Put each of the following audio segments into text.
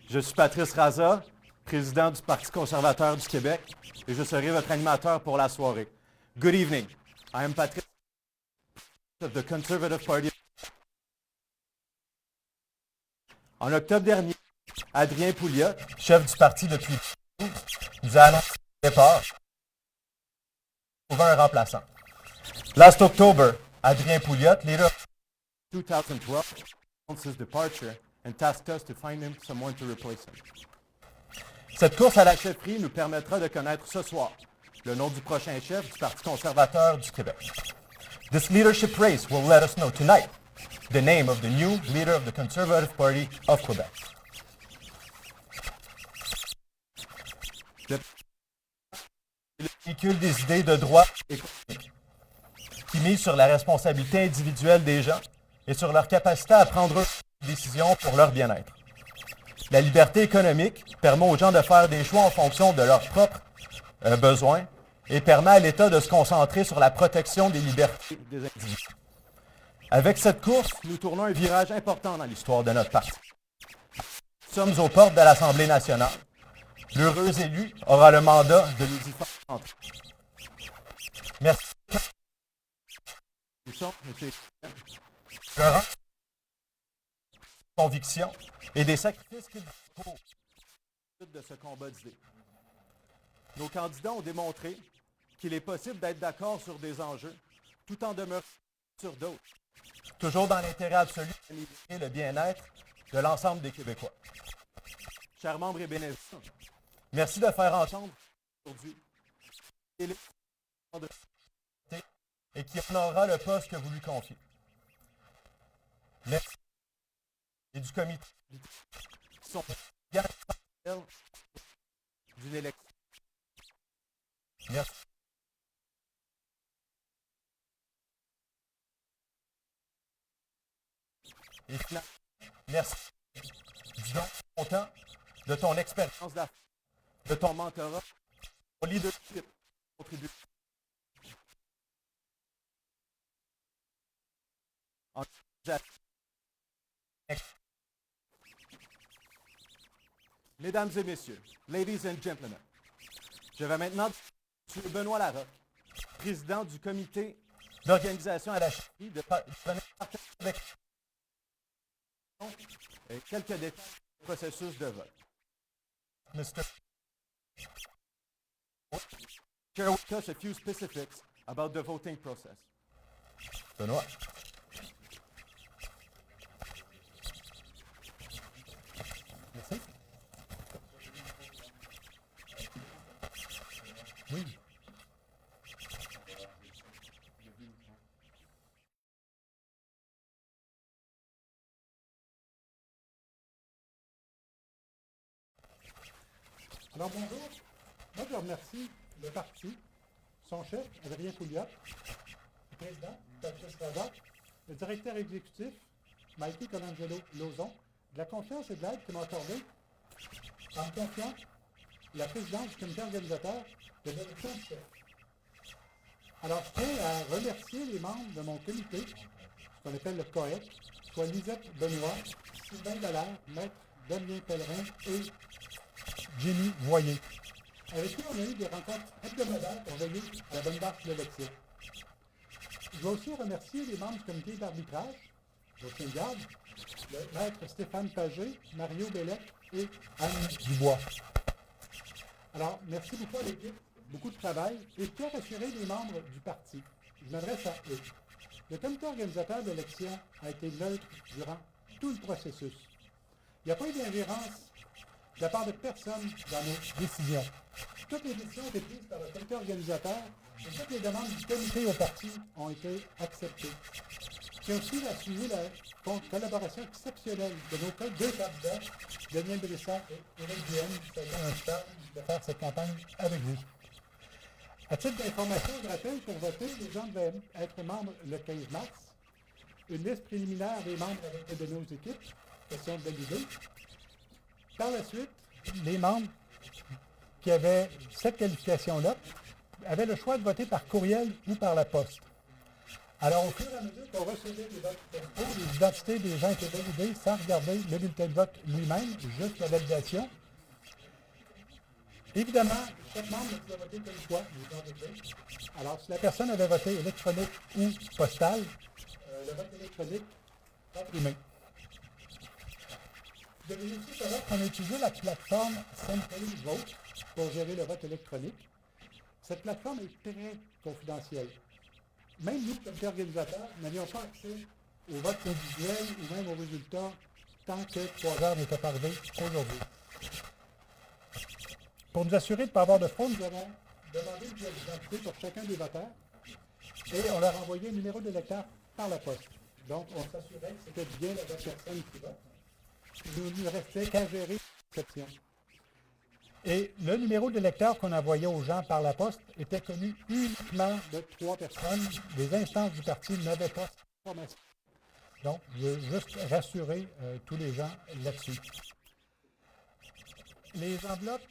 Je suis Patrice Raza, président du Parti conservateur du Québec, et je serai votre animateur pour la soirée. Good evening. I am Patrice of the Conservative Party. En octobre dernier, Adrien Pouliot, chef du parti depuis nous a annoncé son départ pour trouver un remplaçant. Last October, Adrien Pouliot, leader of 2012, announced his departure and tasked us to find him someone to replace him. Cette course à la chefferie nous permettra de connaître ce soir le nom du prochain chef du Parti conservateur du Québec. This leadership race will let us know tonight the name of the new leader of the Conservative Party of Quebec. Le véhicule des idées de droite et qui mise sur la responsabilité individuelle des gens et sur leur capacité à prendre des décisions pour leur bien-être. La liberté économique permet aux gens de faire des choix en fonction de leurs propres besoins et permet à l'État de se concentrer sur la protection des libertés des individus. Avec cette course, nous tournons un virage important dans l'histoire de notre parti. Nous sommes aux portes de l'Assemblée nationale. L'heureux élu aura le mandat de nous y faire entrer. Merci. Je rends conviction et des sacrifices qu'il faut de ce combat d'idées. Nos candidats ont démontré qu'il est possible d'être d'accord sur des enjeux tout en demeurant sur d'autres, toujours dans l'intérêt absolu d'améliorer le bien-être de l'ensemble des Québécois. Chers membres et bénéficiaires, merci de faire entendre aujourd'hui et qui honorera le poste que vous lui confiez. Merci. Et du comité qui sont d'une élection. Merci. Et finalement, merci du don de ton temps, de ton expérience d'affaires, de ton mentorat, de ton leadership contribué. Mesdames et messieurs, ladies and gentlemen, je vais maintenant M. Benoît Larocque, président du comité d'organisation à la chefferie, de venir partager avec quelques détails du processus de vote. Mr. Share with us a few specifics about the voting process. Benoît. Merci. Oui. Alors bonjour, moi je remercie le parti, son chef, Adrien Pouliot, le président, Patrice Raza, le directeur exécutif, Mikey Colangelo-Lauzon, de la confiance et de l'aide qu'ils m'ont accordé en me confiant la présidence du comité organisateur de l'élection du chef. Alors je tiens à remercier les membres de mon comité, ce qu'on appelle le COEC, soit Lisette Benoît, Sylvain Dallaire, Maître Damien Pellerin et Jenny Voyer, avec qui on a eu des rencontres hebdomadaires pour veiller à la bonne marche de l'élection. Je veux aussi remercier les membres du comité d'arbitrage, Joachim Garde, le maître Stéphane Pagé, Mario Bellec et Anne Dubois. Alors, merci beaucoup à l'équipe, beaucoup de travail, et je tiens à rassurer les membres du parti. Je m'adresse à eux. Le comité organisateur de l'élection a été neutre durant tout le processus. Il n'y a pas eu d'ingérence de la part de personne dans nos décisions. Toutes les décisions ont été prises par le comité organisateur et toutes les demandes du comité au parti ont été acceptées. Je tiens aussi à souligner la collaboration exceptionnelle de nos deux candidats, Daniel Brisson et Éric Duhaime, qui fait un charme de faire cette campagne avec vous. À titre d'information, je rappelle pour voter, les gens devaient être membres le 15 mars. Une liste préliminaire des membres avait été donnée aux équipes, question de valider. Par la suite, les membres qui avaient cette qualification-là avaient le choix de voter par courriel ou par la poste. Alors, au fur et à mesure qu'on recevait des votes textos, les identités des gens étaient validées sans regarder le bulletin de vote lui-même, juste la validation. Évidemment, chaque membre ne pouvait voter qu'une fois, les gens votaient. Alors, si la personne avait voté électronique ou postal, le vote électronique va primer. Vous devez aussi savoir qu'on a utilisé la plateforme Simply Vote pour gérer le vote électronique. Cette plateforme est très confidentielle. Même nous, comme organisateurs, n'avions pas accès au vote individuel ou même aux résultats tant que 3 heures n'étaient pas arrivées aujourd'hui. Pour nous assurer de ne pas avoir de fraude, nous avons demandé une pièce d'identité pour chacun des voteurs et on leur a envoyé un numéro d'électeur par la poste. Donc, on s'assurait que c'était bien la bonne personne qui vote. Il ne restait qu'à gérer l'exception. Et le numéro d'électeur qu'on envoyait aux gens par la poste était connu uniquement de 3 personnes. Les instances du parti n'avaient pas cette information. Donc, je veux juste rassurer tous les gens là-dessus. Les enveloppes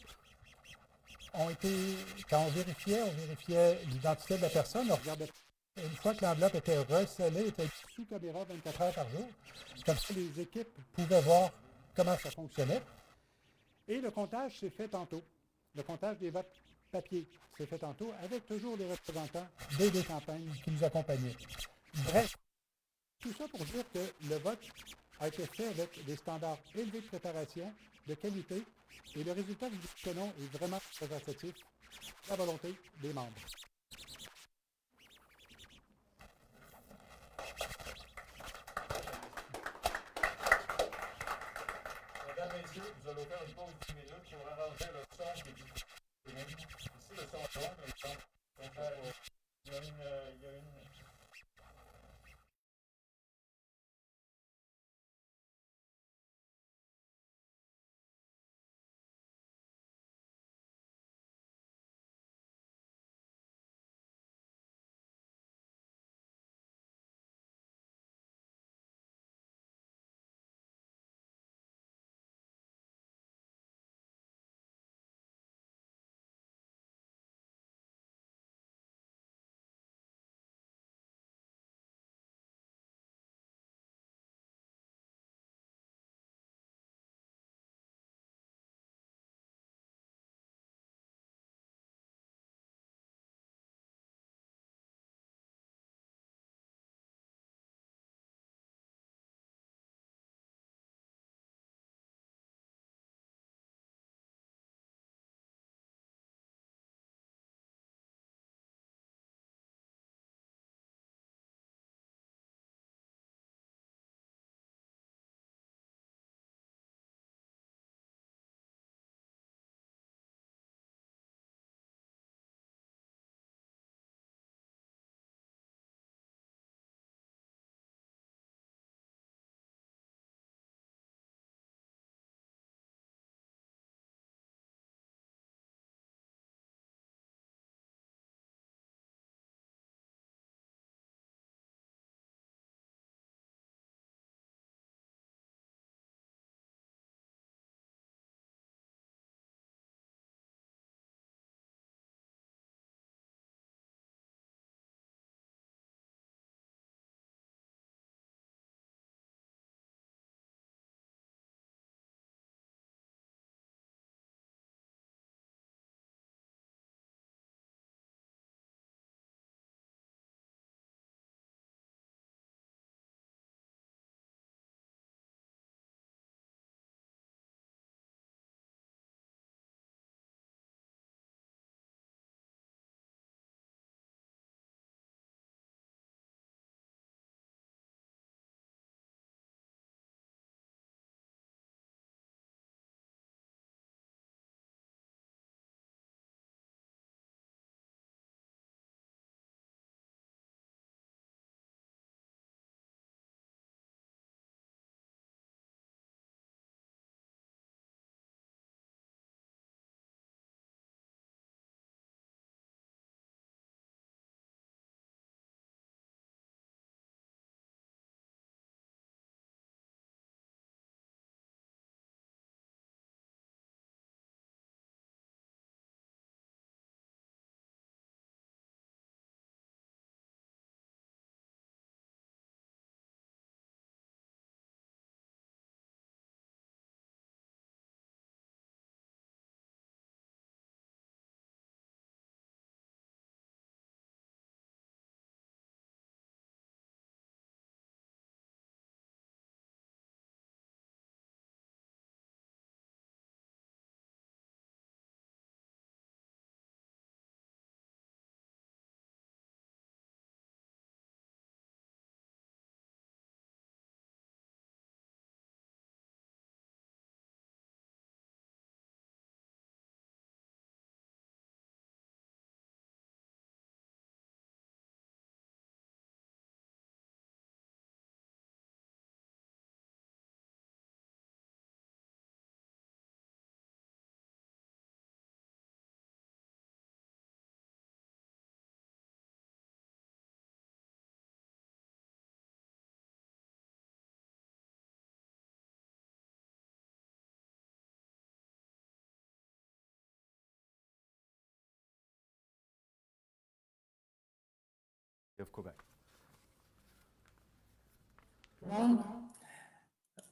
ont été, quand on vérifiait l'identité de la personne, on regardait. Une fois que l'enveloppe était recellée, était sous caméra 24 heures par jour. Comme ça, les équipes pouvaient voir comment ça fonctionnait. Et le comptage s'est fait tantôt. Le comptage des votes papier s'est fait tantôt, avec toujours les représentants des deux campagnes qui nous accompagnaient. Bref, tout ça pour dire que le vote a été fait avec des standards élevés de préparation, de qualité, et le résultat que nous obtenons est vraiment représentatif de la volonté des membres. Mesdames, Messieurs, vous allez faire une pause de 10 minutes pour arranger le son qui est disponible. Ici, le son est bon, mais il y a une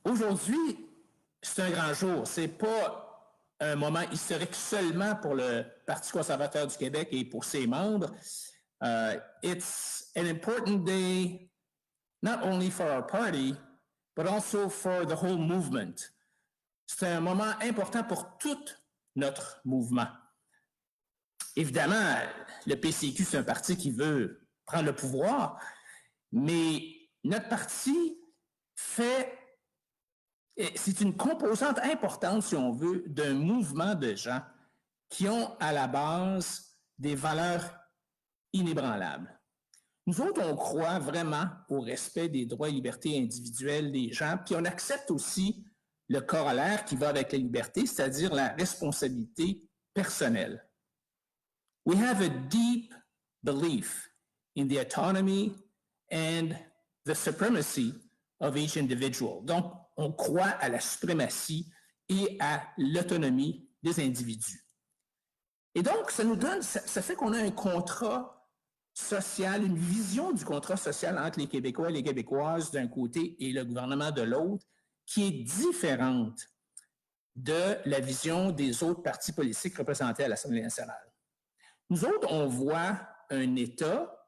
Aujourd'hui, c'est un grand jour. Ce n'est pas un moment historique seulement pour le Parti conservateur du Québec et pour ses membres. It's an important day, not only for our party, but also for the whole movement. C'est un moment important pour tout notre mouvement. Évidemment, le PCQ, c'est un parti qui veut prendre le pouvoir, mais notre parti c'est une composante importante, si on veut, d'un mouvement de gens qui ont à la base des valeurs inébranlables. Nous autres, on croit vraiment au respect des droits et libertés individuelles des gens, puis on accepte aussi le corollaire qui va avec la liberté, c'est-à-dire la responsabilité personnelle. We have a deep belief in the autonomy and the supremacy of each individual. Donc, on croit à la suprématie et à l'autonomie des individus. Et donc, ça fait qu'on a un contrat social, une vision du contrat social entre les Québécois et les Québécoises d'un côté et le gouvernement de l'autre, qui est différente de la vision des autres partis politiques représentés à l'Assemblée nationale. Nous autres, on voit un État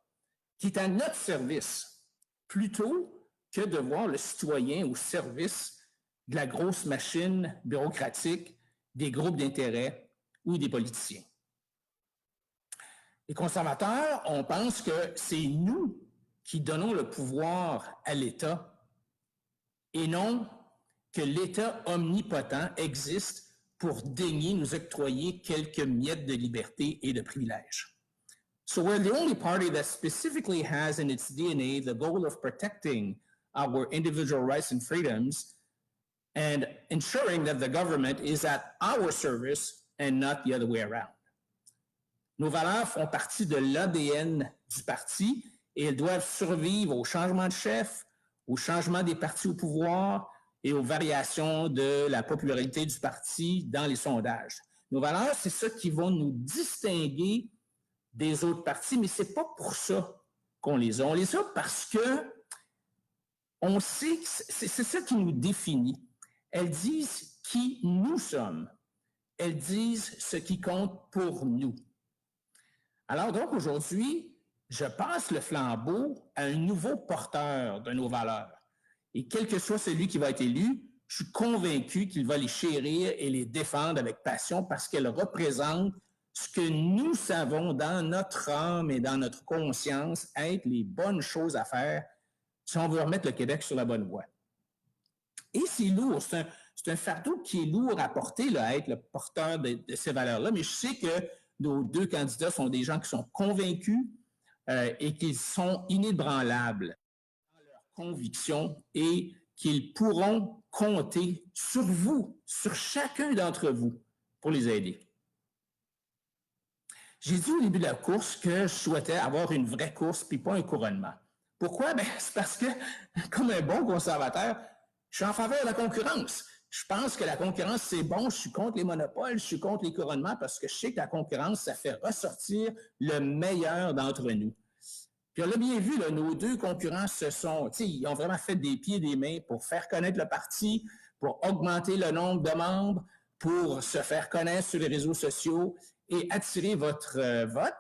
qui est à notre service, plutôt que de voir le citoyen au service de la grosse machine bureaucratique, des groupes d'intérêt ou des politiciens. Les conservateurs, on pense que c'est nous qui donnons le pouvoir à l'État et non que l'État omnipotent existe pour daigner nous octroyer quelques miettes de liberté et de privilèges. So we're the only party that specifically has in its DNA the goal of protecting our individual rights and freedoms and ensuring that the government is at our service and not the other way around. Nos valeurs font partie de l'ADN du parti et elles doivent survivre au changement de chef, au changement des partis au pouvoir et aux variations de la popularité du parti dans les sondages. Nos valeurs, c'est ça qui vont nous distinguer des autres partis, mais ce n'est pas pour ça qu'on les a. On les a parce que on sait que c'est ça qui nous définit. Elles disent qui nous sommes. Elles disent ce qui compte pour nous. Alors donc, aujourd'hui, je passe le flambeau à un nouveau porteur de nos valeurs. Et quel que soit celui qui va être élu, je suis convaincu qu'il va les chérir et les défendre avec passion parce qu'elles représentent ce que nous savons dans notre âme et dans notre conscience être les bonnes choses à faire si on veut remettre le Québec sur la bonne voie. Et c'est lourd, c'est un fardeau qui est lourd à porter, là, à être le porteur de ces valeurs-là, mais je sais que nos deux candidats sont des gens qui sont convaincus et qui sont inébranlables dans leurs convictions et qu'ils pourront compter sur vous, sur chacun d'entre vous, pour les aider. J'ai dit au début de la course que je souhaitais avoir une vraie course puis pas un couronnement. Pourquoi? Bien, c'est parce que, comme un bon conservateur, je suis en faveur de la concurrence. Je pense que la concurrence, c'est bon. Je suis contre les monopoles, je suis contre les couronnements parce que je sais que la concurrence, ça fait ressortir le meilleur d'entre nous. Puis on l'a bien vu, là, nos deux concurrents ils ont vraiment fait des pieds et des mains pour faire connaître le parti, pour augmenter le nombre de membres, pour se faire connaître sur les réseaux sociaux et attirer votre vote.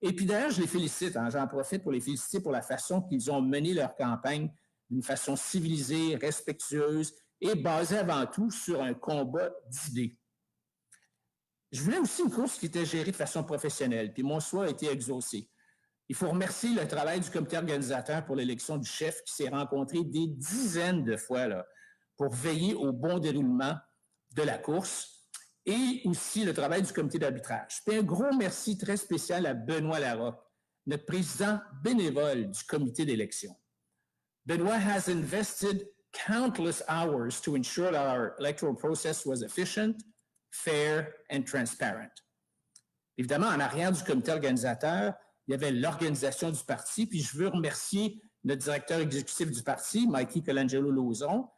Et puis d'ailleurs, je les félicite. J'en profite pour les féliciter pour la façon qu'ils ont mené leur campagne d'une façon civilisée, respectueuse et basée avant tout sur un combat d'idées. Je voulais aussi une course qui était gérée de façon professionnelle, puis mon souhait a été exaucé. Il faut remercier le travail du comité organisateur pour l'élection du chef qui s'est rencontré des dizaines de fois là, pour veiller au bon déroulement de la course et aussi le travail du comité d'arbitrage. Puis un gros merci très spécial à Benoît Larocque, notre président bénévole du comité d'élection. Benoît has invested countless hours to ensure that our electoral process was efficient, fair and transparent. Évidemment, en arrière du comité organisateur, il y avait l'organisation du parti, puis je veux remercier notre directeur exécutif du parti, Mikey Colangelo-Lauzon,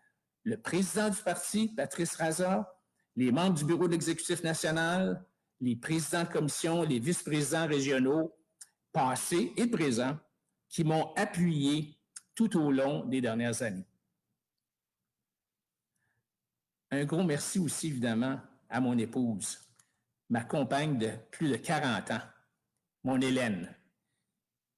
le président du parti, Patrice Raza, les membres du bureau de l'exécutif national, les présidents de commission, les vice-présidents régionaux, passés et présents, qui m'ont appuyé tout au long des dernières années. Un gros merci aussi, évidemment, à mon épouse, ma compagne de plus de 40 ans, mon Hélène,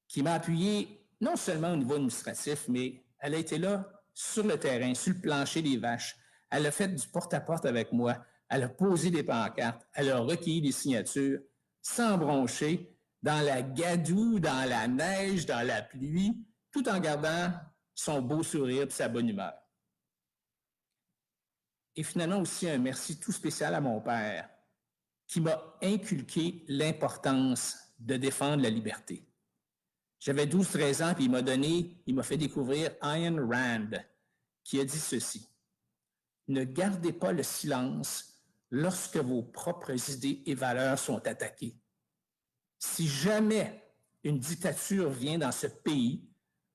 qui m'a appuyé non seulement au niveau administratif, mais elle a été là sur le terrain, sur le plancher des vaches. Elle a fait du porte-à-porte avec moi. Elle a posé des pancartes. Elle a recueilli des signatures sans broncher, dans la gadoue, dans la neige, dans la pluie, tout en gardant son beau sourire et sa bonne humeur. Et finalement aussi un merci tout spécial à mon père, qui m'a inculqué l'importance de défendre la liberté. J'avais 12-13 ans, puis il m'a fait découvrir Ayn Rand, qui a dit ceci: « Ne gardez pas le silence lorsque vos propres idées et valeurs sont attaquées. Si jamais une dictature vient dans ce pays,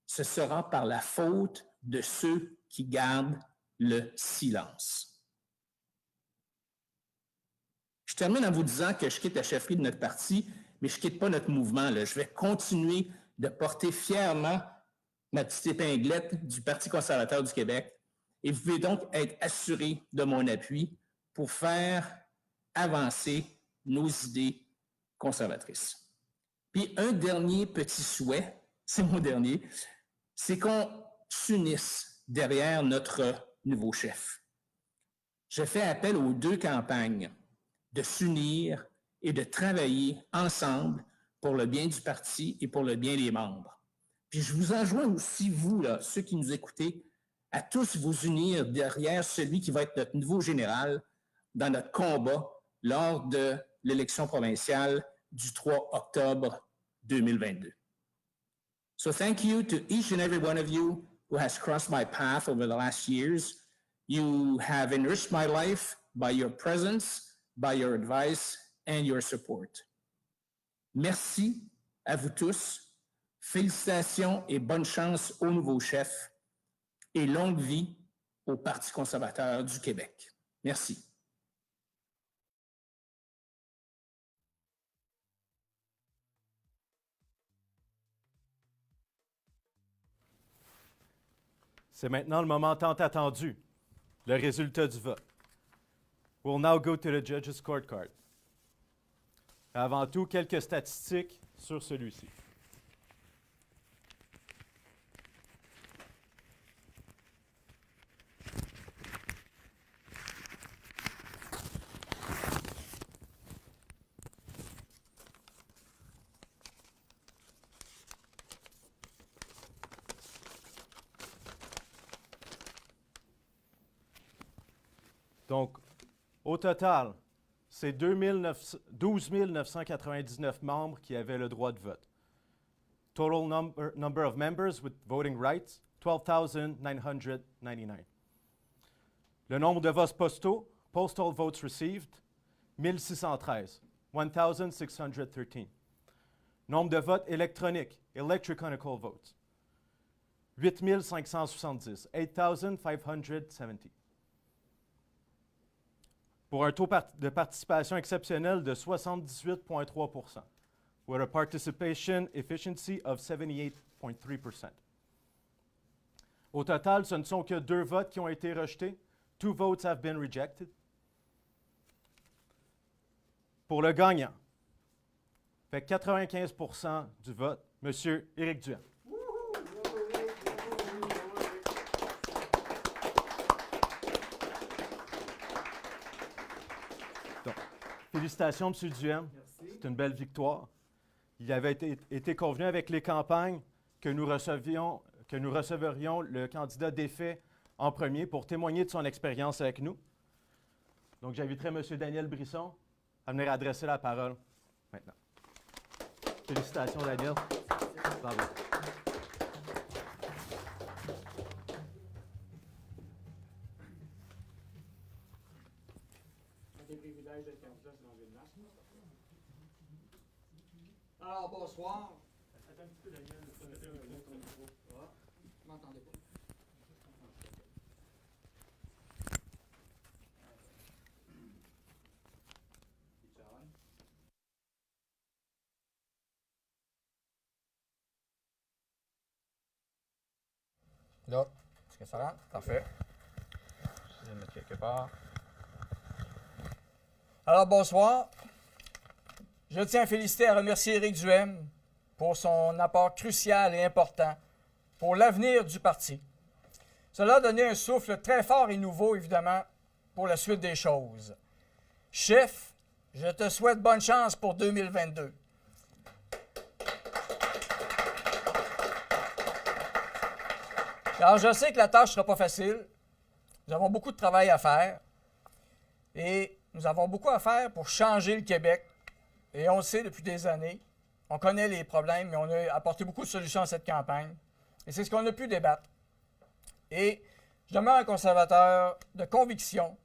ce sera par la faute de ceux qui gardent le silence. » Je termine en vous disant que je quitte la chefferie de notre parti, mais je ne quitte pas notre mouvement. Je vais continuer de porter fièrement ma petite épinglette du Parti conservateur du Québec. Et vous pouvez donc être assurés de mon appui pour faire avancer nos idées conservatrices. Puis un dernier petit souhait, c'est mon dernier, c'est qu'on s'unisse derrière notre nouveau chef. Je fais appel aux deux campagnes de s'unir et de travailler ensemble pour le bien du parti et pour le bien des membres. Puis je vous enjoins aussi, vous, là, ceux qui nous écoutez, à tous vous unir derrière celui qui va être notre nouveau général dans notre combat lors de l'élection provinciale du 3 octobre 2022. So thank you to each and every one of you who has crossed my path over the last years. You have enriched my life by your presence, by your advice and your support. Merci à vous tous. Félicitations et bonne chance au nouveau chef et longue vie au Parti conservateur du Québec. Merci. C'est maintenant le moment tant attendu, le résultat du vote. We'll now go to the judge's scorecard. Avant tout, quelques statistiques sur celui-ci. Donc, au total, c'est 12 999 membres qui avaient le droit de vote. Total number of members with voting rights, 12 999. Le nombre de votes postaux, postal votes received, 1613, 1613. Nombre de votes électroniques, electronical votes, 8570, 8570. Pour un taux de participation exceptionnel de 78,3 with a participation efficiency of 78.3%. Au total, ce ne sont que 2 votes qui ont été rejetés. 2 votes have been rejected. Pour le gagnant, fait 95% du vote, M. Éric Duhem. Félicitations, M. Duhem. C'est une belle victoire. Il avait été convenu avec les campagnes que nous receverions le candidat défait en premier pour témoigner de son expérience avec nous. Donc, j'inviterai M. Daniel Brisson à venir adresser la parole maintenant. Félicitations, Daniel. Bravo. Alors, bonsoir. Attends un petit peu, Daniel. Je m'entendais pas. Là, est-ce que ça rentre? Parfait. Je vais le mettre quelque part. Alors, bonsoir. Je tiens à féliciter et à remercier Éric Duhem pour son apport crucial et important pour l'avenir du parti. Cela a donné un souffle très fort et nouveau, évidemment, pour la suite des choses. Chef, je te souhaite bonne chance pour 2022. Alors, je sais que la tâche ne sera pas facile. Nous avons beaucoup de travail à faire. Et nous avons beaucoup à faire pour changer le Québec. Et on le sait depuis des années. On connaît les problèmes, mais on a apporté beaucoup de solutions à cette campagne. Et c'est ce qu'on a pu débattre. Et je demeure un conservateur de conviction.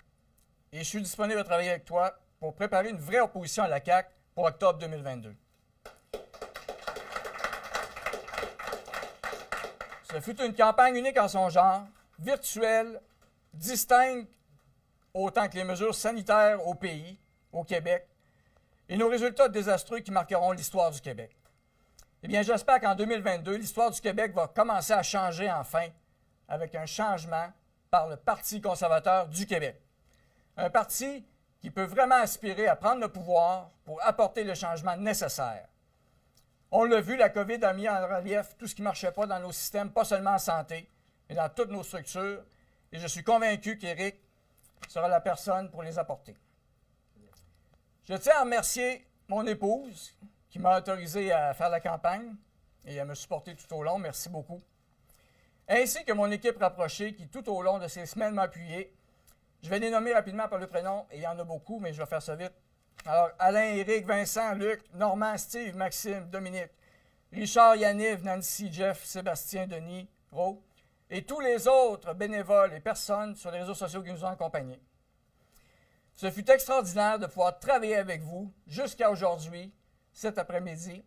Et je suis disponible à travailler avec toi pour préparer une vraie opposition à la CAQ pour octobre 2022. Ce fut une campagne unique en son genre, virtuelle, distincte autant que les mesures sanitaires au pays, au Québec, et nos résultats désastreux qui marqueront l'histoire du Québec. Eh bien, j'espère qu'en 2022, l'histoire du Québec va commencer à changer enfin, avec un changement par le Parti conservateur du Québec. Un parti qui peut vraiment aspirer à prendre le pouvoir pour apporter le changement nécessaire. On l'a vu, la COVID a mis en relief tout ce qui ne marchait pas dans nos systèmes, pas seulement en santé, mais dans toutes nos structures. Et je suis convaincu qu'Éric sera la personne pour les apporter. Je tiens à remercier mon épouse qui m'a autorisé à faire la campagne et à me supporter tout au long. Merci beaucoup. Ainsi que mon équipe rapprochée qui, tout au long de ces semaines, m'a appuyé. Je vais les nommer rapidement par le prénom, et il y en a beaucoup, mais je vais faire ça vite. Alors, Alain, Éric, Vincent, Luc, Normand, Steve, Maxime, Dominique, Richard, Yaniv, Nancy, Jeff, Sébastien, Denis, Ro, et tous les autres bénévoles et personnes sur les réseaux sociaux qui nous ont accompagnés. Ce fut extraordinaire de pouvoir travailler avec vous jusqu'à aujourd'hui, cet après-midi.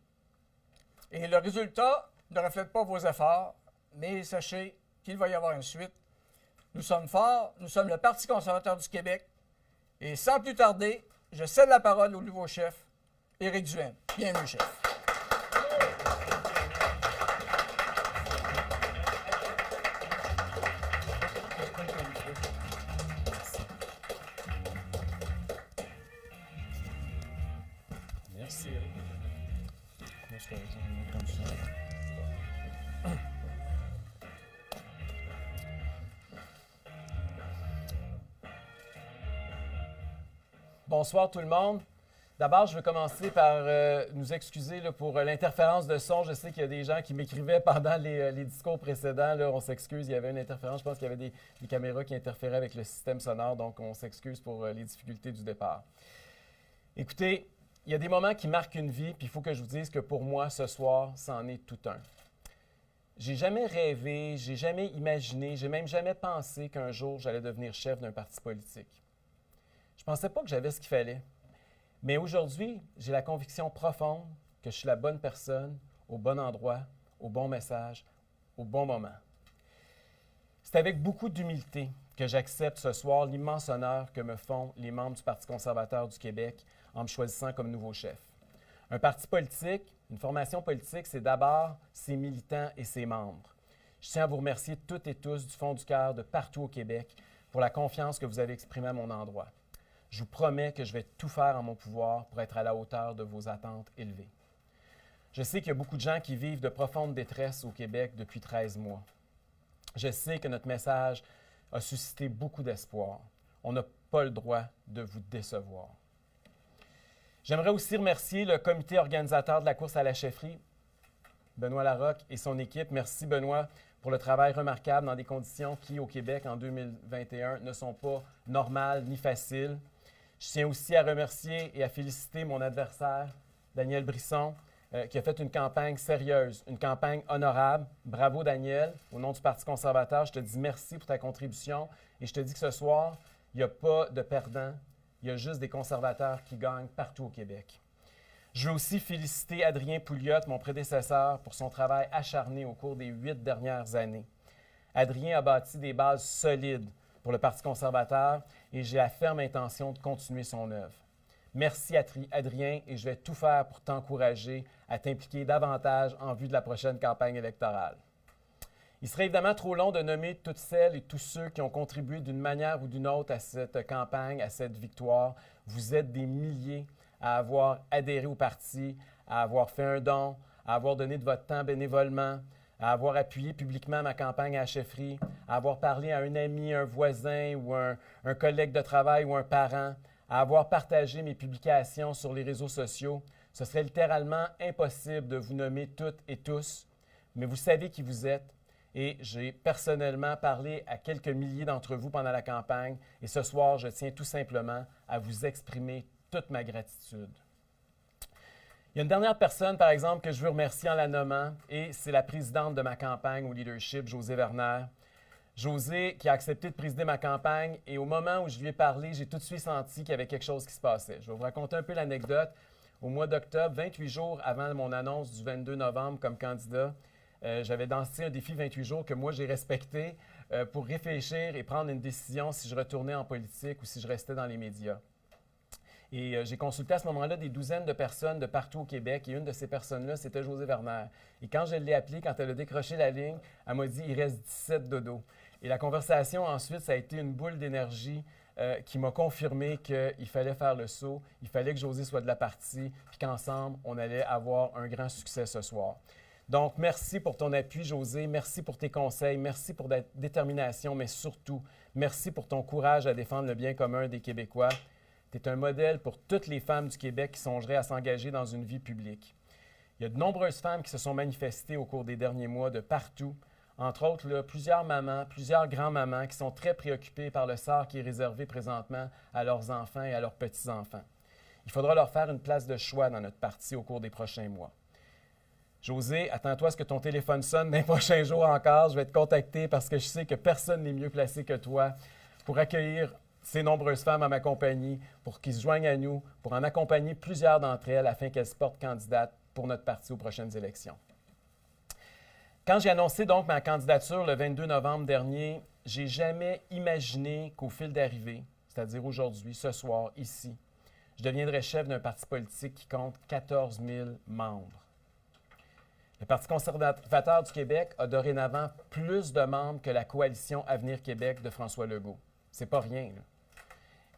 Et le résultat ne reflète pas vos efforts, mais sachez qu'il va y avoir une suite. Nous sommes forts, nous sommes le Parti conservateur du Québec. Et sans plus tarder, je cède la parole au nouveau chef, Éric Duhem. Bienvenue, chef. Merci. Bonsoir tout le monde. D'abord, je veux commencer par nous excuser là, pour l'interférence de son. Je sais qu'il y a des gens qui m'écrivaient pendant les discours précédents. Là, on s'excuse, il y avait une interférence. Je pense qu'il y avait des caméras qui interféraient avec le système sonore, donc on s'excuse pour les difficultés du départ. Écoutez, il y a des moments qui marquent une vie, puis il faut que je vous dise que pour moi, ce soir, c'en est tout un. J'ai jamais rêvé, j'ai jamais imaginé, j'ai même jamais pensé qu'un jour, j'allais devenir chef d'un parti politique. Je ne pensais pas que j'avais ce qu'il fallait. Mais aujourd'hui, j'ai la conviction profonde que je suis la bonne personne, au bon endroit, au bon message, au bon moment. C'est avec beaucoup d'humilité que j'accepte ce soir l'immense honneur que me font les membres du Parti conservateur du Québec en me choisissant comme nouveau chef. Un parti politique, une formation politique, c'est d'abord ses militants et ses membres. Je tiens à vous remercier toutes et tous du fond du cœur de partout au Québec pour la confiance que vous avez exprimée à mon endroit. Je vous promets que je vais tout faire en mon pouvoir pour être à la hauteur de vos attentes élevées. Je sais qu'il y a beaucoup de gens qui vivent de profonde détresse au Québec depuis 13 mois. Je sais que notre message a suscité beaucoup d'espoir. On n'a pas le droit de vous décevoir. J'aimerais aussi remercier le comité organisateur de la course à la chefferie, Benoît Larocque et son équipe. Merci Benoît pour le travail remarquable dans des conditions qui, au Québec, en 2021, ne sont pas normales ni faciles. Je tiens aussi à remercier et à féliciter mon adversaire, Daniel Brisson, qui a fait une campagne sérieuse, une campagne honorable. Bravo, Daniel. Au nom du Parti conservateur, je te dis merci pour ta contribution et je te dis que ce soir, il n'y a pas de perdants, il y a juste des conservateurs qui gagnent partout au Québec. Je veux aussi féliciter Adrien Pouliot, mon prédécesseur, pour son travail acharné au cours des 8 dernières années. Adrien a bâti des bases solides pour le Parti conservateur et j'ai la ferme intention de continuer son œuvre. Merci Adrien et je vais tout faire pour t'encourager à t'impliquer davantage en vue de la prochaine campagne électorale. Il serait évidemment trop long de nommer toutes celles et tous ceux qui ont contribué d'une manière ou d'une autre à cette campagne, à cette victoire. Vous êtes des milliers à avoir adhéré au parti, à avoir fait un don, à avoir donné de votre temps bénévolement, à avoir appuyé publiquement ma campagne à la chefferie, à avoir parlé à un ami, un voisin ou un collègue de travail ou un parent, à avoir partagé mes publications sur les réseaux sociaux. Ce serait littéralement impossible de vous nommer toutes et tous, mais vous savez qui vous êtes et j'ai personnellement parlé à quelques milliers d'entre vous pendant la campagne et ce soir, je tiens tout simplement à vous exprimer toute ma gratitude. Il y a une dernière personne, par exemple, que je veux remercier en la nommant, et c'est la présidente de ma campagne au leadership, Josée Werner. Josée, qui a accepté de présider ma campagne, et au moment où je lui ai parlé, j'ai tout de suite senti qu'il y avait quelque chose qui se passait. Je vais vous raconter un peu l'anecdote. Au mois d'octobre, 28 jours avant mon annonce du 22 novembre comme candidat, j'avais lancé un défi 28 jours que moi j'ai respecté pour réfléchir et prendre une décision si je retournais en politique ou si je restais dans les médias. Et j'ai consulté à ce moment-là des douzaines de personnes de partout au Québec. Et une de ces personnes-là, c'était Josée Werner. Et quand je l'ai appelée, quand elle a décroché la ligne, elle m'a dit « Il reste 17 dodos ». Et la conversation ensuite, ça a été une boule d'énergie qui m'a confirmé qu'il fallait faire le saut, il fallait que Josée soit de la partie, puis qu'ensemble, on allait avoir un grand succès ce soir. Donc, merci pour ton appui, Josée. Merci pour tes conseils. Merci pour ta détermination, mais surtout, merci pour ton courage à défendre le bien commun des Québécois. Tu es un modèle pour toutes les femmes du Québec qui songeraient à s'engager dans une vie publique. Il y a de nombreuses femmes qui se sont manifestées au cours des derniers mois de partout. Entre autres, là, plusieurs mamans, plusieurs grands-mamans qui sont très préoccupées par le sort qui est réservé présentement à leurs enfants et à leurs petits-enfants. Il faudra leur faire une place de choix dans notre parti au cours des prochains mois. Josée, attends-toi à ce que ton téléphone sonne dans les prochains jours encore. Je vais te contacter parce que je sais que personne n'est mieux placé que toi pour accueillir ces nombreuses femmes à ma compagnie, pour qu'ils se joignent à nous, pour en accompagner plusieurs d'entre elles afin qu'elles se portent candidates pour notre parti aux prochaines élections. Quand j'ai annoncé donc ma candidature le 22 novembre dernier, j'ai jamais imaginé qu'au fil d'arrivée, c'est-à-dire aujourd'hui, ce soir, ici, je deviendrais chef d'un parti politique qui compte 14 000 membres. Le Parti conservateur du Québec a dorénavant plus de membres que la coalition Avenir Québec de François Legault. C'est pas rien, là.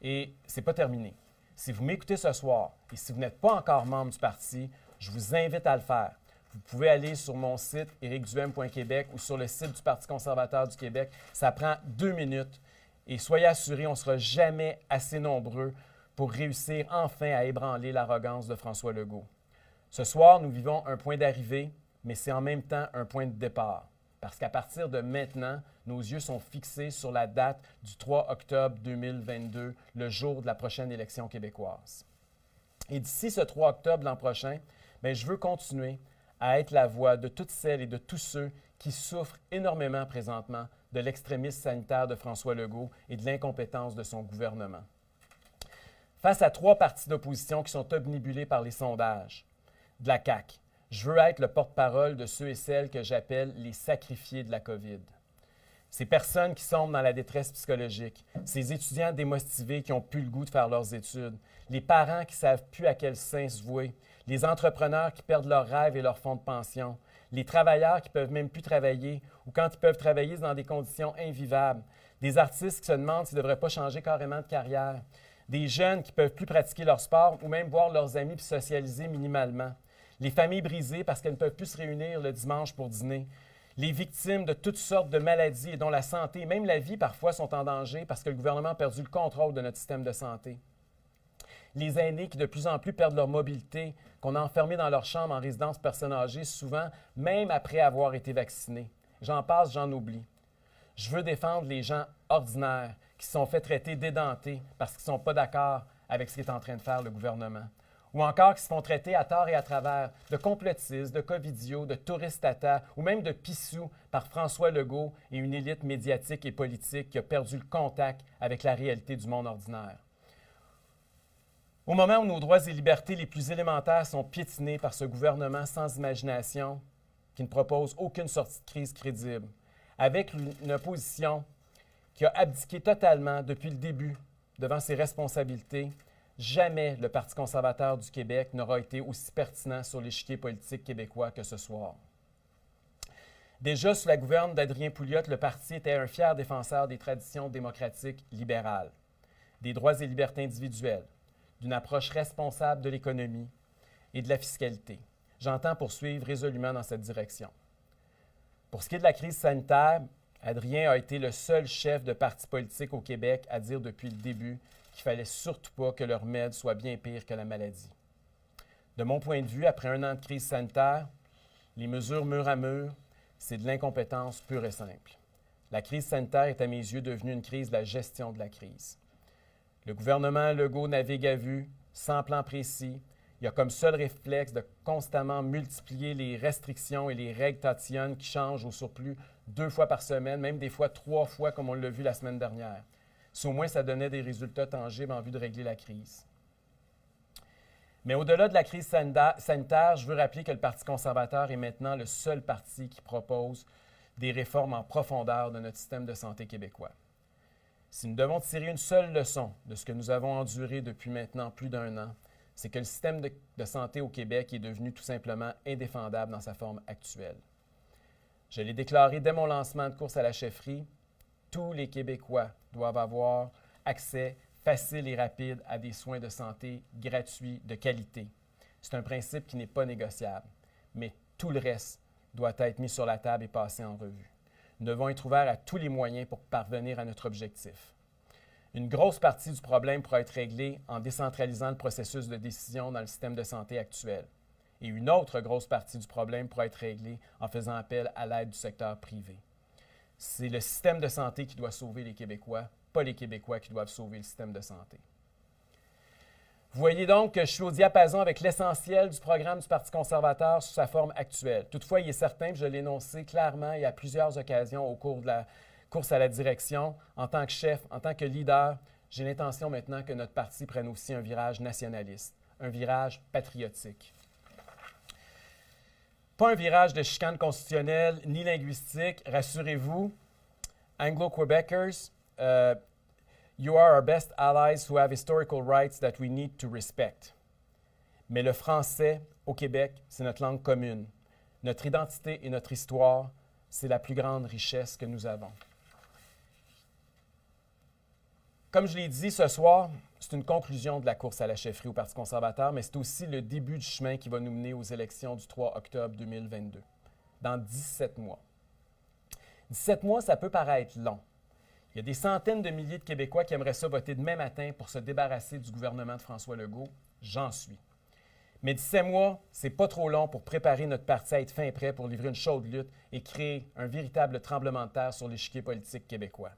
Et c'est pas terminé. Si vous m'écoutez ce soir et si vous n'êtes pas encore membre du parti, je vous invite à le faire. Vous pouvez aller sur mon site ericduhem.québec ou sur le site du Parti conservateur du Québec. Ça prend 2 minutes et soyez assurés, on ne sera jamais assez nombreux pour réussir enfin à ébranler l'arrogance de François Legault. Ce soir, nous vivons un point d'arrivée, mais c'est en même temps un point de départ. Parce qu'à partir de maintenant, nos yeux sont fixés sur la date du 3 octobre 2022, le jour de la prochaine élection québécoise. Et d'ici ce 3 octobre l'an prochain, bien, je veux continuer à être la voix de toutes celles et de tous ceux qui souffrent énormément présentement de l'extrémisme sanitaire de François Legault et de l'incompétence de son gouvernement. Face à 3 partis d'opposition qui sont obnubilés par les sondages de la CAQ, je veux être le porte-parole de ceux et celles que j'appelle les sacrifiés de la COVID. Ces personnes qui sombrent dans la détresse psychologique, ces étudiants démotivés qui n'ont plus le goût de faire leurs études, les parents qui ne savent plus à quel sein se vouer, les entrepreneurs qui perdent leurs rêves et leurs fonds de pension, les travailleurs qui ne peuvent même plus travailler ou quand ils peuvent travailler, c'est dans des conditions invivables, des artistes qui se demandent s'ils ne devraient pas changer carrément de carrière, des jeunes qui ne peuvent plus pratiquer leur sport ou même voir leurs amis puis socialiser minimalement, les familles brisées parce qu'elles ne peuvent plus se réunir le dimanche pour dîner, les victimes de toutes sortes de maladies et dont la santé, même la vie parfois, sont en danger parce que le gouvernement a perdu le contrôle de notre système de santé. Les aînés qui de plus en plus perdent leur mobilité, qu'on a enfermés dans leur chambre en résidence personnes âgées, souvent même après avoir été vaccinés. J'en passe, j'en oublie. Je veux défendre les gens ordinaires qui se sont fait traiter d'édentés parce qu'ils ne sont pas d'accord avec ce qu'est en train de faire le gouvernement. Ou encore qui se font traiter à tort et à travers de complotistes, de covidios, de touristes tata ou même de pissous par François Legault et une élite médiatique et politique qui a perdu le contact avec la réalité du monde ordinaire. Au moment où nos droits et libertés les plus élémentaires sont piétinés par ce gouvernement sans imagination qui ne propose aucune sortie de crise crédible, avec une opposition qui a abdiqué totalement depuis le début devant ses responsabilités, jamais le Parti conservateur du Québec n'aura été aussi pertinent sur l'échiquier politique québécois que ce soir. Déjà, sous la gouverne d'Adrien Pouliot, le parti était un fier défenseur des traditions démocratiques libérales, des droits et libertés individuelles, d'une approche responsable de l'économie et de la fiscalité. J'entends poursuivre résolument dans cette direction. Pour ce qui est de la crise sanitaire, Adrien a été le seul chef de parti politique au Québec à dire depuis le début qu'il ne fallait surtout pas que le remède soit bien pire que la maladie. De mon point de vue, après un an de crise sanitaire, les mesures mur à mur, c'est de l'incompétence pure et simple. La crise sanitaire est à mes yeux devenue une crise de la gestion de la crise. Le gouvernement Legault navigue à vue, sans plan précis. Il a comme seul réflexe de constamment multiplier les restrictions et les règles tatillonnes qui changent au surplus 2 fois par semaine, même des fois 3 fois comme on l'a vu la semaine dernière. Si au moins ça donnait des résultats tangibles en vue de régler la crise. Mais au-delà de la crise sanitaire, je veux rappeler que le Parti conservateur est maintenant le seul parti qui propose des réformes en profondeur de notre système de santé québécois. Si nous devons tirer une seule leçon de ce que nous avons enduré depuis maintenant plus d'1 an, c'est que le système de santé au Québec est devenu tout simplement indéfendable dans sa forme actuelle. Je l'ai déclaré dès mon lancement de course à la chefferie, tous les Québécois doivent avoir accès facile et rapide à des soins de santé gratuits, de qualité. C'est un principe qui n'est pas négociable, mais tout le reste doit être mis sur la table et passé en revue. Nous devons être ouverts à tous les moyens pour parvenir à notre objectif. Une grosse partie du problème pourra être réglée en décentralisant le processus de décision dans le système de santé actuel. Et une autre grosse partie du problème pourra être réglée en faisant appel à l'aide du secteur privé. C'est le système de santé qui doit sauver les Québécois, pas les Québécois qui doivent sauver le système de santé. Vous voyez donc que je suis au diapason avec l'essentiel du programme du Parti conservateur sous sa forme actuelle. Toutefois, il est certain que je l'ai énoncé clairement et à plusieurs occasions au cours de la course à la direction. En tant que chef, en tant que leader, j'ai l'intention maintenant que notre parti prenne aussi un virage nationaliste, un virage patriotique. Pas un virage de chicane constitutionnelle ni linguistique, rassurez-vous. Anglo-Quebecers, you are our best allies who have historical rights that we need to respect. Mais le français au Québec, c'est notre langue commune. Notre identité et notre histoire, c'est la plus grande richesse que nous avons. Comme je l'ai dit ce soir, c'est une conclusion de la course à la chefferie au Parti conservateur, mais c'est aussi le début du chemin qui va nous mener aux élections du 3 octobre 2022, dans 17 mois. 17 mois, ça peut paraître long. Il y a des centaines de milliers de Québécois qui aimeraient ça voter demain matin pour se débarrasser du gouvernement de François Legault. J'en suis. Mais 17 mois, c'est pas trop long pour préparer notre parti à être fin prêt pour livrer une chaude lutte et créer un véritable tremblement de terre sur l'échiquier politique québécois.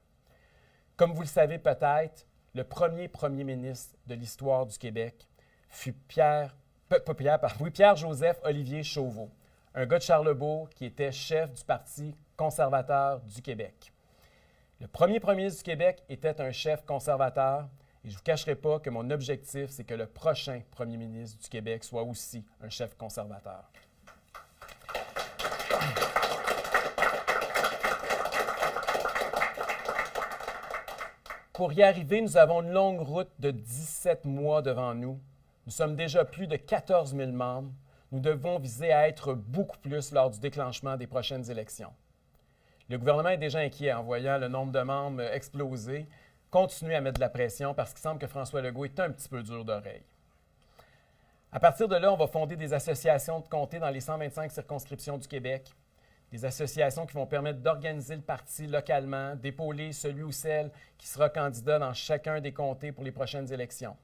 Comme vous le savez peut-être, le premier ministre de l'histoire du Québec fut Pierre-Joseph Olivier Chauveau, un gars de Charlebourg qui était chef du Parti conservateur du Québec. Le premier ministre du Québec était un chef conservateur et je ne vous cacherai pas que mon objectif, c'est que le prochain premier ministre du Québec soit aussi un chef conservateur. Pour y arriver, nous avons une longue route de 17 mois devant nous. Nous sommes déjà plus de 14 000 membres. Nous devons viser à être beaucoup plus lors du déclenchement des prochaines élections. Le gouvernement est déjà inquiet en voyant le nombre de membres exploser. Continuez à mettre de la pression parce qu'il semble que François Legault est un petit peu dur d'oreille. À partir de là, on va fonder des associations de comtés dans les 125 circonscriptions du Québec. Des associations qui vont permettre d'organiser le parti localement, d'épauler celui ou celle qui sera candidat dans chacun des comtés pour les prochaines élections.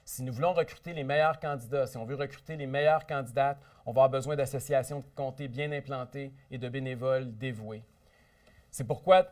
Si nous voulons recruter les meilleurs candidats, si on veut recruter les meilleures candidates, on va avoir besoin d'associations de comtés bien implantées et de bénévoles dévoués. C'est pourquoi,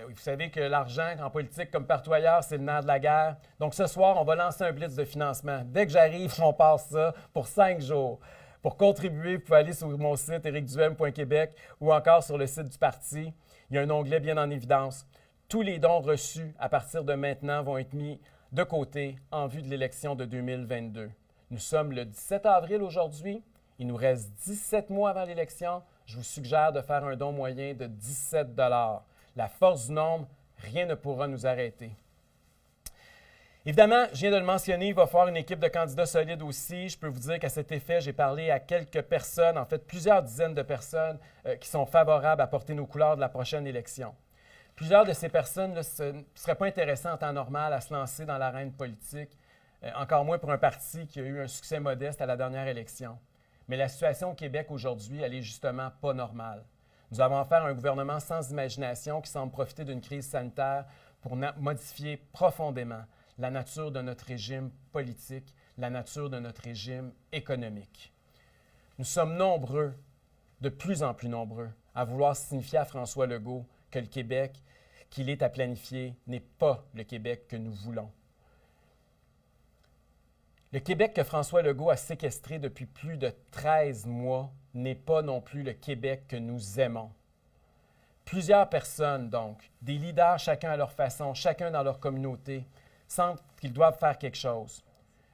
vous savez que l'argent en politique, comme partout ailleurs, c'est le nerf de la guerre. Donc ce soir, on va lancer un blitz de financement. Dès que j'arrive, on passe ça pour 5 jours. Pour contribuer, vous pouvez aller sur mon site ericduhem.québec ou encore sur le site du parti. Il y a un onglet bien en évidence. Tous les dons reçus à partir de maintenant vont être mis de côté en vue de l'élection de 2022. Nous sommes le 17 avril aujourd'hui. Il nous reste 17 mois avant l'élection. Je vous suggère de faire un don moyen de 17 $. La force du nombre, rien ne pourra nous arrêter. Évidemment, je viens de le mentionner, il va falloir une équipe de candidats solides aussi. Je peux vous dire qu'à cet effet, j'ai parlé à quelques personnes, en fait plusieurs dizaines de personnes qui sont favorables à porter nos couleurs de la prochaine élection. Plusieurs de ces personnes, là, ce ne serait pas intéressant en temps normal à se lancer dans l'arène politique, encore moins pour un parti qui a eu un succès modeste à la dernière élection. Mais la situation au Québec aujourd'hui, elle est justement pas normale. Nous avons affaire à un gouvernement sans imagination qui semble profiter d'une crise sanitaire pour modifier profondément la nature de notre régime politique, la nature de notre régime économique. Nous sommes nombreux, de plus en plus nombreux, à vouloir signifier à François Legault que le Québec qu'il est à planifier n'est pas le Québec que nous voulons. Le Québec que François Legault a séquestré depuis plus de 13 mois n'est pas non plus le Québec que nous aimons. Plusieurs personnes, donc, des leaders chacun à leur façon, chacun dans leur communauté, sentent qu'ils doivent faire quelque chose.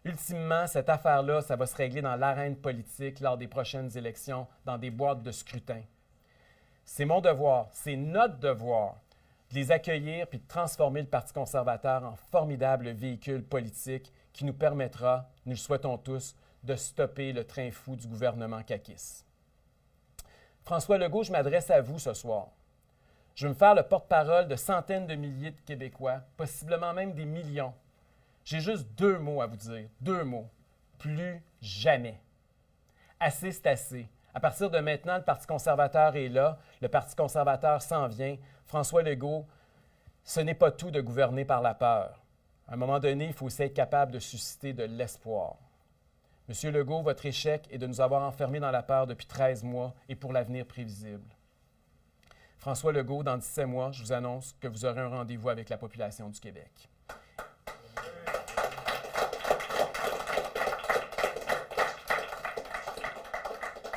Ultimement, cette affaire-là, ça va se régler dans l'arène politique lors des prochaines élections, dans des boîtes de scrutin. C'est mon devoir, c'est notre devoir de les accueillir puis de transformer le Parti conservateur en formidable véhicule politique qui nous permettra, nous le souhaitons tous, de stopper le train fou du gouvernement caquiste. François Legault, je m'adresse à vous ce soir. Je veux me faire le porte-parole de centaines de milliers de Québécois, possiblement même des millions. J'ai juste 2 mots à vous dire, 2 mots. Plus jamais. Assez, c'est assez. À partir de maintenant, le Parti conservateur est là, le Parti conservateur s'en vient. François Legault, ce n'est pas tout de gouverner par la peur. À un moment donné, il faut aussi être capable de susciter de l'espoir. Monsieur Legault, votre échec est de nous avoir enfermés dans la peur depuis 13 mois et pour l'avenir prévisible. François Legault, dans 17 mois, je vous annonce que vous aurez un rendez-vous avec la population du Québec.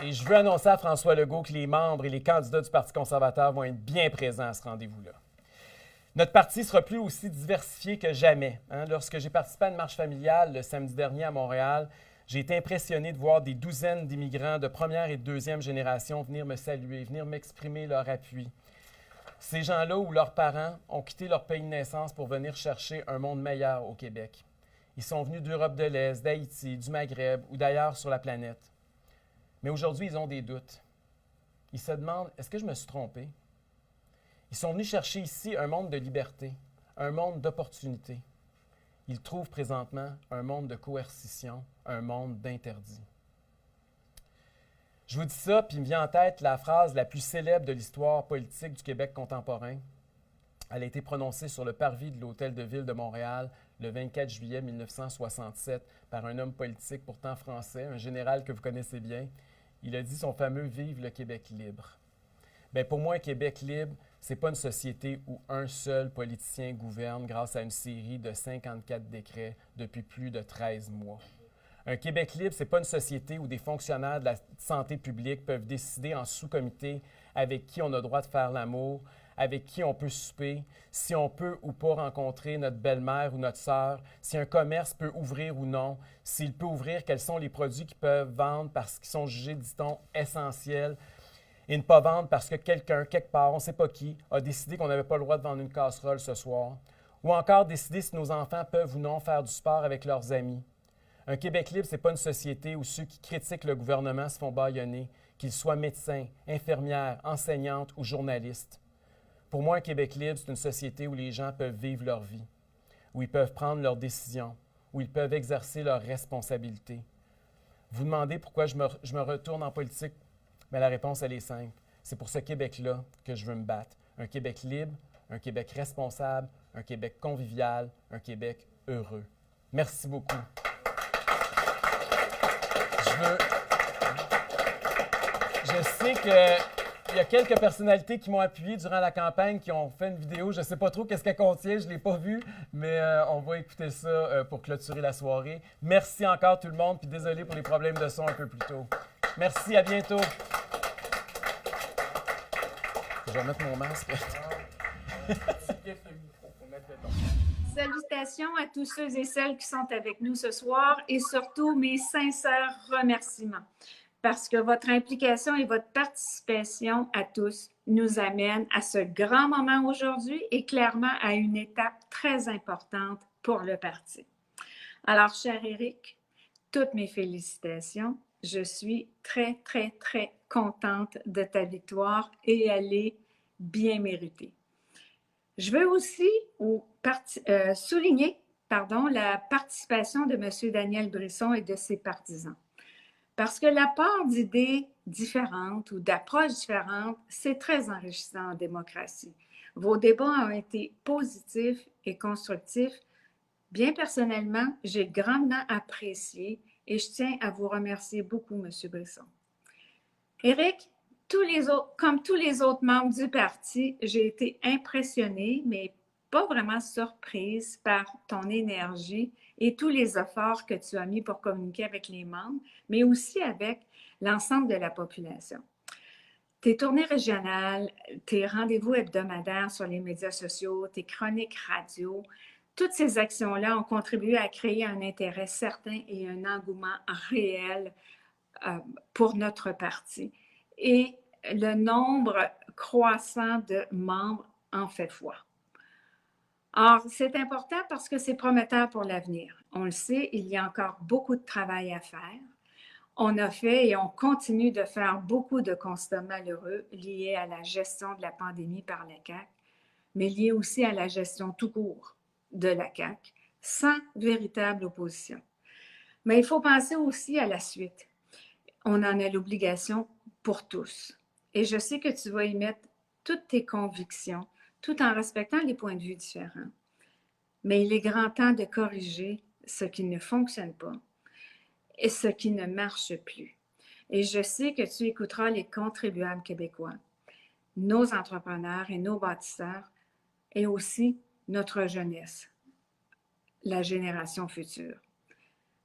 Et je veux annoncer à François Legault que les membres et les candidats du Parti conservateur vont être bien présents à ce rendez-vous-là. Notre parti sera plus aussi diversifié que jamais. Lorsque j'ai participé à une marche familiale le samedi dernier à Montréal, j'ai été impressionné de voir des douzaines d'immigrants de première et de deuxième génération venir me saluer, venir m'exprimer leur appui. Ces gens-là ou leurs parents ont quitté leur pays de naissance pour venir chercher un monde meilleur au Québec. Ils sont venus d'Europe de l'Est, d'Haïti, du Maghreb ou d'ailleurs sur la planète. Mais aujourd'hui, ils ont des doutes. Ils se demandent, est-ce que je me suis trompé? Ils sont venus chercher ici un monde de liberté, un monde d'opportunités. Ils trouvent présentement un monde de coercition, un monde d'interdit. Je vous dis ça, puis il me vient en tête la phrase la plus célèbre de l'histoire politique du Québec contemporain. Elle a été prononcée sur le parvis de l'Hôtel de Ville de Montréal le 24 juillet 1967 par un homme politique pourtant français, un général que vous connaissez bien. Il a dit son fameux « Vive le Québec libre ». Bien, pour moi, un Québec libre, ce n'est pas une société où un seul politicien gouverne grâce à une série de 54 décrets depuis plus de 13 mois. Un Québec libre, ce n'est pas une société où des fonctionnaires de la santé publique peuvent décider en sous-comité avec qui on a le droit de faire l'amour, avec qui on peut souper, si on peut ou pas rencontrer notre belle-mère ou notre sœur, si un commerce peut ouvrir ou non, s'il peut ouvrir, quels sont les produits qu'ils peuvent vendre parce qu'ils sont jugés, dit-on, essentiels, et ne pas vendre parce que quelqu'un, quelque part, on ne sait pas qui, a décidé qu'on n'avait pas le droit de vendre une casserole ce soir, ou encore décider si nos enfants peuvent ou non faire du sport avec leurs amis. Un Québec libre, ce n'est pas une société où ceux qui critiquent le gouvernement se font bâillonner, qu'ils soient médecins, infirmières, enseignantes ou journalistes. Pour moi, un Québec libre, c'est une société où les gens peuvent vivre leur vie, où ils peuvent prendre leurs décisions, où ils peuvent exercer leurs responsabilités. Vous demandez pourquoi je me retourne en politique? Bien, la réponse, elle est simple. C'est pour ce Québec-là que je veux me battre. Un Québec libre, un Québec responsable, un Québec convivial, un Québec heureux. Merci beaucoup. Je sais qu'il y a quelques personnalités qui m'ont appuyé durant la campagne, qui ont fait une vidéo. Je ne sais pas trop qu'est-ce qu'elle contient, je ne l'ai pas vue, mais on va écouter ça pour clôturer la soirée. Merci encore tout le monde, puis désolé pour les problèmes de son un peu plus tôt. Merci, à bientôt. Je vais mettre mon masque. Salutations à tous ceux et celles qui sont avec nous ce soir et surtout mes sincères remerciements. parce que votre implication et votre participation à tous nous amènent à ce grand moment aujourd'hui et clairement à une étape très importante pour le parti. Alors, cher Éric, toutes mes félicitations. Je suis très, très, très contente de ta victoire et elle est bien méritée. Je veux aussi souligner la participation de M. Daniel Brisson et de ses partisans. Parce que l'apport d'idées différentes ou d'approches différentes, c'est très enrichissant en démocratie. Vos débats ont été positifs et constructifs. Bien personnellement, j'ai grandement apprécié et je tiens à vous remercier beaucoup, M. Brisson. Éric, comme tous les autres membres du parti, j'ai été impressionnée, mais pas vraiment surprise par ton énergie et tous les efforts que tu as mis pour communiquer avec les membres, mais aussi avec l'ensemble de la population. Tes tournées régionales, tes rendez-vous hebdomadaires sur les médias sociaux, tes chroniques radio, toutes ces actions-là ont contribué à créer un intérêt certain et un engouement réel pour notre parti. Et le nombre croissant de membres en fait foi. Or, c'est important parce que c'est prometteur pour l'avenir. On le sait, il y a encore beaucoup de travail à faire. On a fait et on continue de faire beaucoup de constats malheureux liés à la gestion de la pandémie par la CAQ, mais liés aussi à la gestion tout court de la CAQ, sans véritable opposition. Mais il faut penser aussi à la suite. On en a l'obligation pour tous. Et je sais que tu vas y mettre toutes tes convictions, tout en respectant les points de vue différents. Mais il est grand temps de corriger ce qui ne fonctionne pas et ce qui ne marche plus. Et je sais que tu écouteras les contribuables québécois, nos entrepreneurs et nos bâtisseurs, et aussi notre jeunesse, la génération future.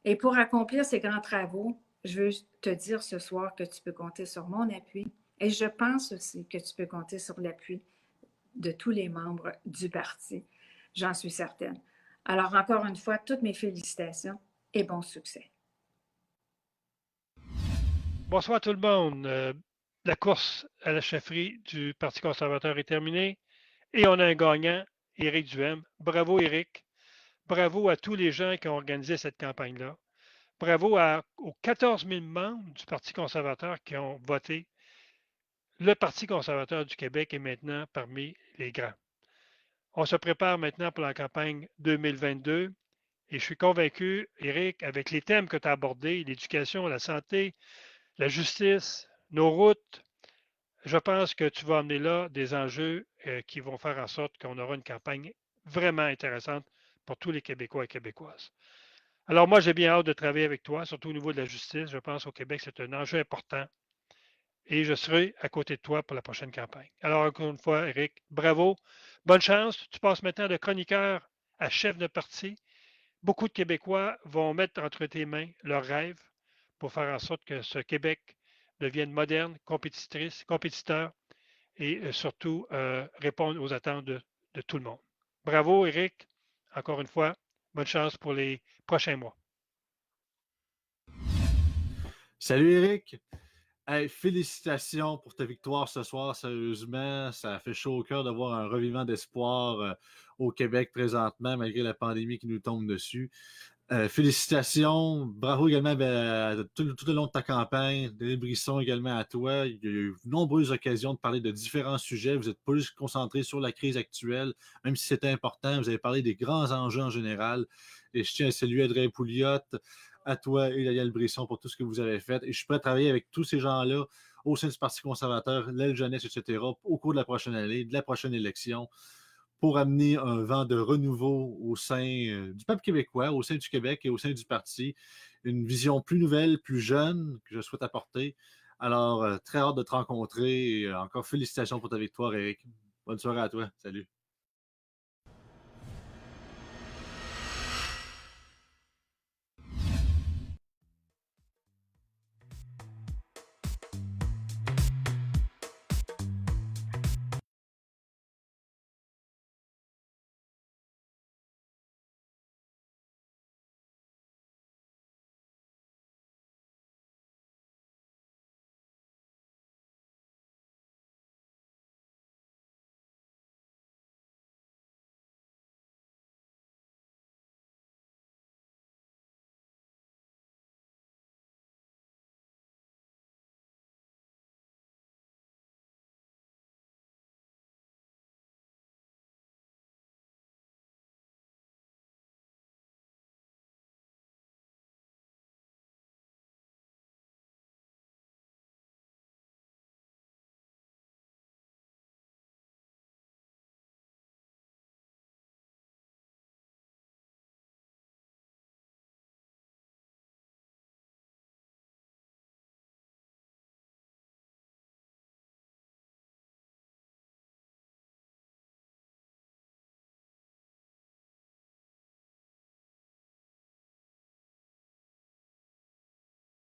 Et pour accomplir ces grands travaux, je veux te dire ce soir que tu peux compter sur mon appui et je pense aussi que tu peux compter sur l'appui de tous les membres du parti. J'en suis certaine. Alors, encore une fois, toutes mes félicitations et bon succès. Bonsoir tout le monde. La course à la chefferie du Parti conservateur est terminée et on a un gagnant, Éric Duhem. Bravo Éric. Bravo à tous les gens qui ont organisé cette campagne-là. Bravo aux 14 000 membres du Parti conservateur qui ont voté. Le Parti conservateur du Québec est maintenant parmi les grands. On se prépare maintenant pour la campagne 2022 et je suis convaincu, Éric, avec les thèmes que tu as abordés, l'éducation, la santé, la justice, nos routes, je pense que tu vas amener là des enjeux qui vont faire en sorte qu'on aura une campagne vraiment intéressante pour tous les Québécois et Québécoises. Alors moi, j'ai bien hâte de travailler avec toi, surtout au niveau de la justice. Je pense qu'au Québec, c'est un enjeu important et je serai à côté de toi pour la prochaine campagne. Alors encore une fois, Éric, bravo, bonne chance. Tu passes maintenant de chroniqueur à chef de parti. Beaucoup de Québécois vont mettre entre tes mains leurs rêves pour faire en sorte que ce Québec devienne moderne, compétiteur et surtout répondre aux attentes de tout le monde. Bravo, Éric. Encore une fois, bonne chance pour les prochains mois. Salut, Éric. Hey, félicitations pour ta victoire ce soir. Sérieusement, ça fait chaud au cœur de voir un revivement d'espoir au Québec présentement, malgré la pandémie qui nous tombe dessus. Félicitations. Bravo également tout le long de ta campagne. Denis Brisson également à toi. Il y a eu de nombreuses occasions de parler de différents sujets. Vous êtes pas juste concentré sur la crise actuelle, même si c'était important. Vous avez parlé des grands enjeux en général. Et je tiens à saluer Adrien Pouliot, à toi et Daniel Brisson pour tout ce que vous avez fait. Et je suis prêt à travailler avec tous ces gens-là au sein du Parti conservateur, l'aile jeunesse, etc., au cours de la prochaine année, de la prochaine élection, pour amener un vent de renouveau au sein du peuple québécois, au sein du Québec et au sein du parti. Une vision plus nouvelle, plus jeune que je souhaite apporter. Alors, très hâte de te rencontrer et encore félicitations pour ta victoire, Éric. Bonne soirée à toi. Salut.